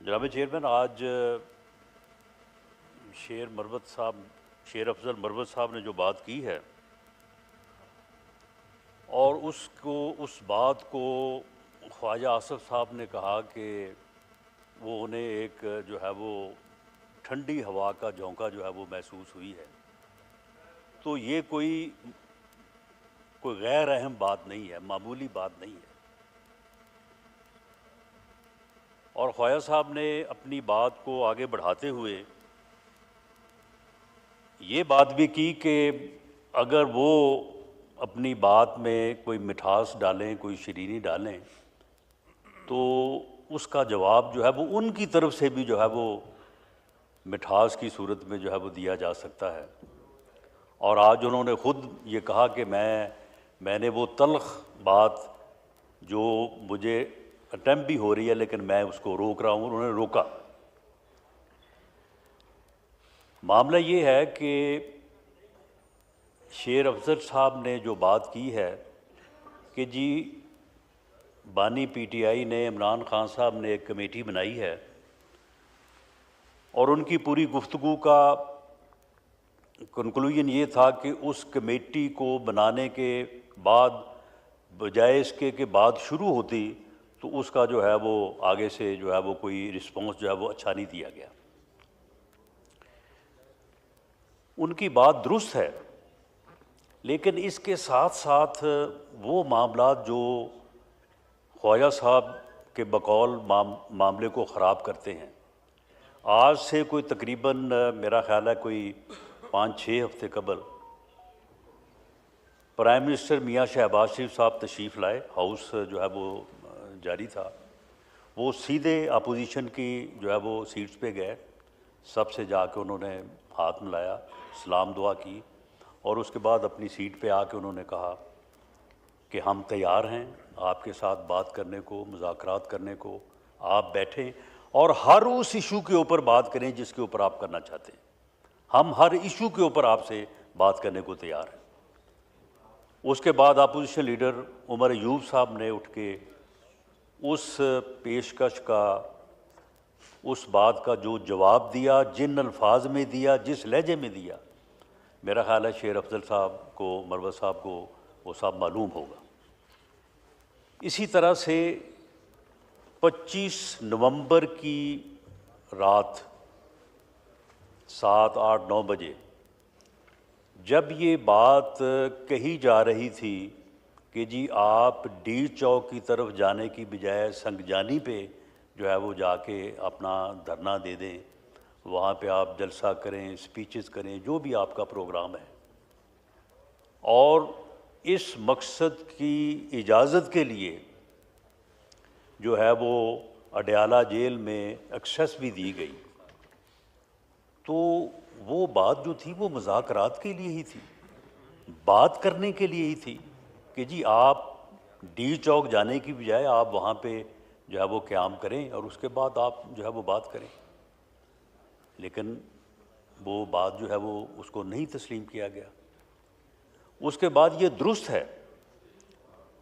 جناب چیئرمین، آج شیر افضل مروت صاحب نے جو بات کی ہے اور اس بات کو خواجہ آصف صاحب نے کہا کہ وہ انہیں ایک جو ہے وہ ٹھنڈی ہوا کا جھونکا جو ہے وہ محسوس ہوئی ہے، تو یہ کوئی غیر اہم بات نہیں ہے، معمولی بات نہیں ہے۔ اور خواجہ صاحب نے اپنی بات کو آگے بڑھاتے ہوئے یہ بات بھی کی کہ اگر وہ اپنی بات میں کوئی مٹھاس ڈالیں، کوئی شیرینی ڈالیں، تو اس کا جواب جو ہے وہ ان کی طرف سے بھی جو ہے وہ مٹھاس کی صورت میں جو ہے وہ دیا جا سکتا ہے۔ اور آج انہوں نے خود یہ کہا کہ میں نے وہ تلخ بات جو مجھے اٹیمپٹ بھی ہو رہی ہے لیکن میں اس کو روک رہا ہوں، انہوں نے روکا۔ معاملہ یہ ہے کہ شیر افضل صاحب نے جو بات کی ہے کہ جی بانی پی ٹی آئی نے عمران خان صاحب نے ایک کمیٹی بنائی ہے اور ان کی پوری گفتگو کا کنکلوژن یہ تھا کہ اس کمیٹی کو بنانے کے بعد بجائے اس کے بعد شروع ہوتی تو اس کا جو ہے وہ آگے سے جو ہے وہ کوئی رسپانس جو ہے وہ اچھا نہیں دیا گیا۔ ان کی بات درست ہے، لیکن اس کے ساتھ ساتھ وہ معاملات جو خواجہ صاحب کے بقول معاملے کو خراب کرتے ہیں، آج سے کوئی تقریباً میرا خیال ہے کوئی 5-6 ہفتے قبل پرائم منسٹر میاں شہباز شریف صاحب تشریف لائے، ہاؤس جو ہے وہ جاری تھا، وہ سیدھے اپوزیشن کی جو ہے وہ سیٹس پہ گئے، سب سے جا کے انہوں نے ہاتھ ملایا، سلام دعا کی، اور اس کے بعد اپنی سیٹ پہ آ کے انہوں نے کہا کہ ہم تیار ہیں آپ کے ساتھ بات کرنے کو، مذاکرات کرنے کو، آپ بیٹھیں اور ہر اس ایشو کے اوپر بات کریں جس کے اوپر آپ کرنا چاہتے ہیں، ہم ہر ایشو کے اوپر آپ سے بات کرنے کو تیار ہیں۔ اس کے بعد اپوزیشن لیڈر عمر ایوب صاحب نے اٹھ کے اس پیشکش کا، اس بات کا جو جواب دیا، جن الفاظ میں دیا، جس لہجے میں دیا، میرا خیال ہے شیر افضل صاحب کو، مروت صاحب کو وہ سب معلوم ہوگا۔ اسی طرح سے 25 نومبر کی رات 7-8-9 بجے جب یہ بات کہی جا رہی تھی کہ جی آپ ڈی چوک کی طرف جانے کی بجائے سنگجانی پہ جو ہے وہ جا کے اپنا دھرنا دے دیں، وہاں پہ آپ جلسہ کریں، اسپیچز کریں، جو بھی آپ کا پروگرام ہے، اور اس مقصد کی اجازت کے لیے جو ہے وہ اڈیالہ جیل میں ایکسیس بھی دی گئی، تو وہ بات جو تھی وہ مذاکرات کے لیے ہی تھی، بات کرنے کے لیے ہی تھی کہ جی آپ ڈی چوک جانے کی بجائے آپ وہاں پہ جو ہے وہ قیام کریں اور اس کے بعد آپ جو ہے وہ بات کریں۔ لیکن وہ بات جو ہے وہ اس کو نہیں تسلیم کیا گیا۔ اس کے بعد یہ درست ہے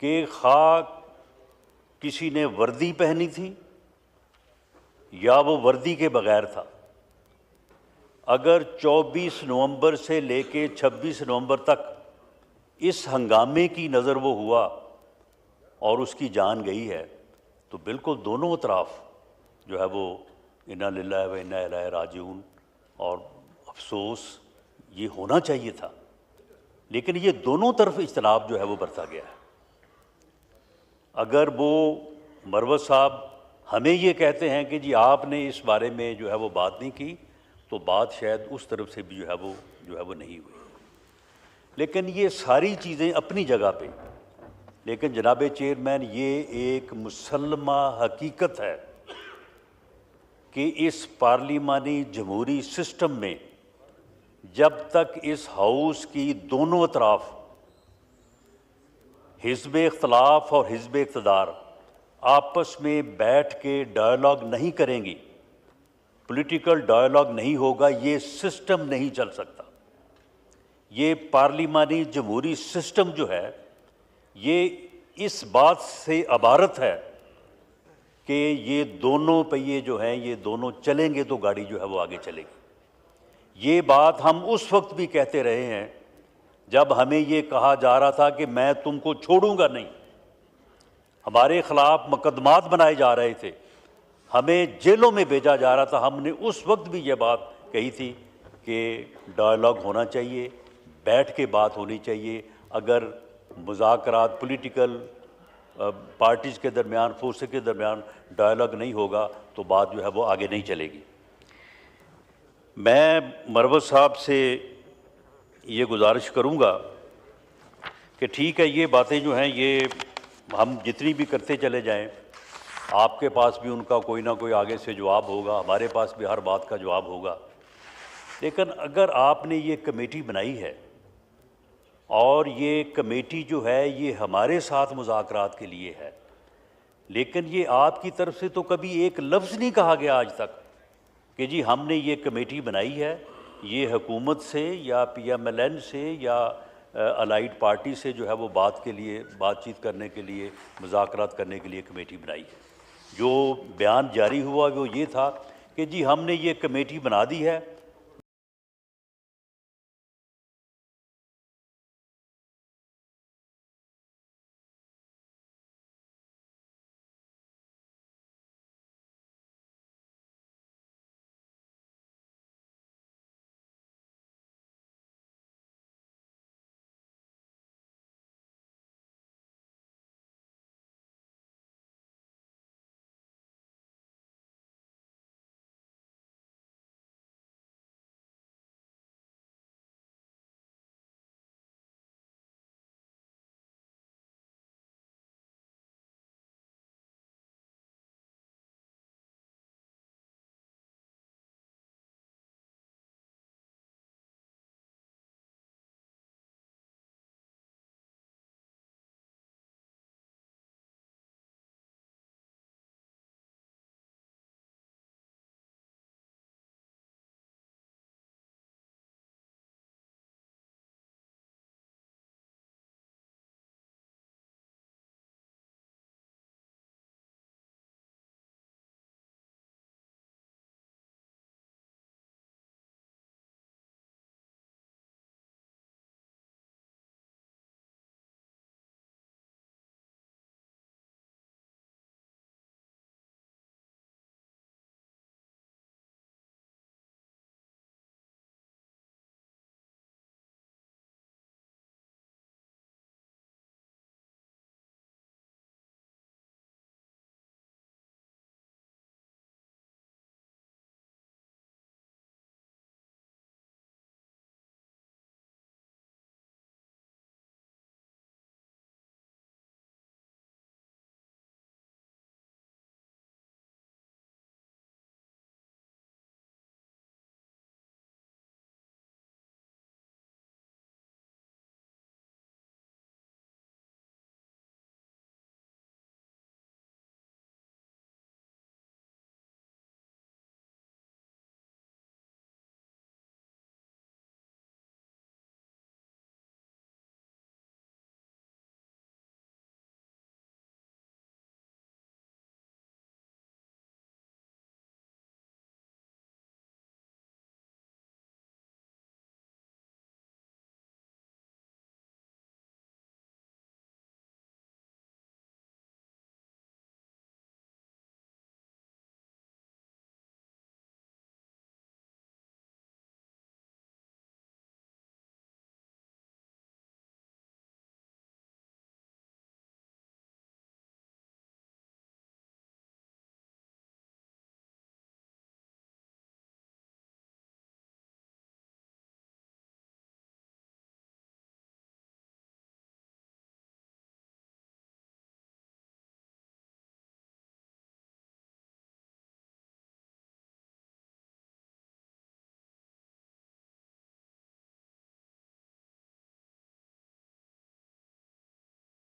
کہ خواہ کسی نے وردی پہنی تھی یا وہ وردی کے بغیر تھا، اگر 24 نومبر سے لے کے 26 نومبر تک اس ہنگامے کی نظر وہ ہوا اور اس کی جان گئی ہے، تو بالکل دونوں اطراف جو ہے وہ انا للہ و انا الیہ راجعون، اور افسوس یہ ہونا چاہیے تھا، لیکن یہ دونوں طرف اجتناب جو ہے وہ برتا گیا ہے۔ اگر وہ مروت صاحب ہمیں یہ کہتے ہیں کہ جی آپ نے اس بارے میں جو ہے وہ بات نہیں کی، تو بات شاید اس طرف سے بھی جو ہے وہ نہیں ہوئی۔ لیکن یہ ساری چیزیں اپنی جگہ پہ، لیکن جناب چیئرمین یہ ایک مسلمہ حقیقت ہے کہ اس پارلیمانی جمہوری سسٹم میں جب تک اس ہاؤس کی دونوں اطراف حزب اختلاف اور حزب اقتدار آپس میں بیٹھ کے ڈائیلاگ نہیں کریں گی، پولیٹیکل ڈائیلاگ نہیں ہوگا، یہ سسٹم نہیں چل سکتا۔ یہ پارلیمانی جمہوری سسٹم جو ہے یہ اس بات سے عبارت ہے کہ یہ دونوں پہیے جو ہیں یہ دونوں چلیں گے تو گاڑی جو ہے وہ آگے چلے گی۔ یہ بات ہم اس وقت بھی کہتے رہے ہیں جب ہمیں یہ کہا جا رہا تھا کہ میں تم کو چھوڑوں گا نہیں، ہمارے خلاف مقدمات بنائے جا رہے تھے، ہمیں جیلوں میں بھیجا جا رہا تھا۔ ہم نے اس وقت بھی یہ بات کہی تھی کہ ڈائلاگ ہونا چاہیے، بیٹھ کے بات ہونی چاہیے۔ اگر مذاکرات پولیٹیکل پارٹیز کے درمیان، فورسز کے درمیان ڈائلاگ نہیں ہوگا تو بات جو ہے وہ آگے نہیں چلے گی۔ میں مروت صاحب سے یہ گزارش کروں گا کہ ٹھیک ہے، یہ باتیں جو ہیں یہ ہم جتنی بھی کرتے چلے جائیں، آپ کے پاس بھی ان کا کوئی نہ کوئی آگے سے جواب ہوگا، ہمارے پاس بھی ہر بات کا جواب ہوگا، لیکن اگر آپ نے یہ کمیٹی بنائی ہے اور یہ کمیٹی جو ہے یہ ہمارے ساتھ مذاکرات کے لیے ہے، لیکن یہ آپ کی طرف سے تو کبھی ایک لفظ نہیں کہا گیا آج تک کہ جی ہم نے یہ کمیٹی بنائی ہے، یہ حکومت سے یا پی ایم ایل این سے یا الائیڈ پارٹی سے جو ہے وہ بات چیت کرنے کے لیے، مذاکرات کرنے کے لیے کمیٹی بنائی ہے۔ جو بیان جاری ہوا وہ یہ تھا کہ جی ہم نے یہ کمیٹی بنا دی ہے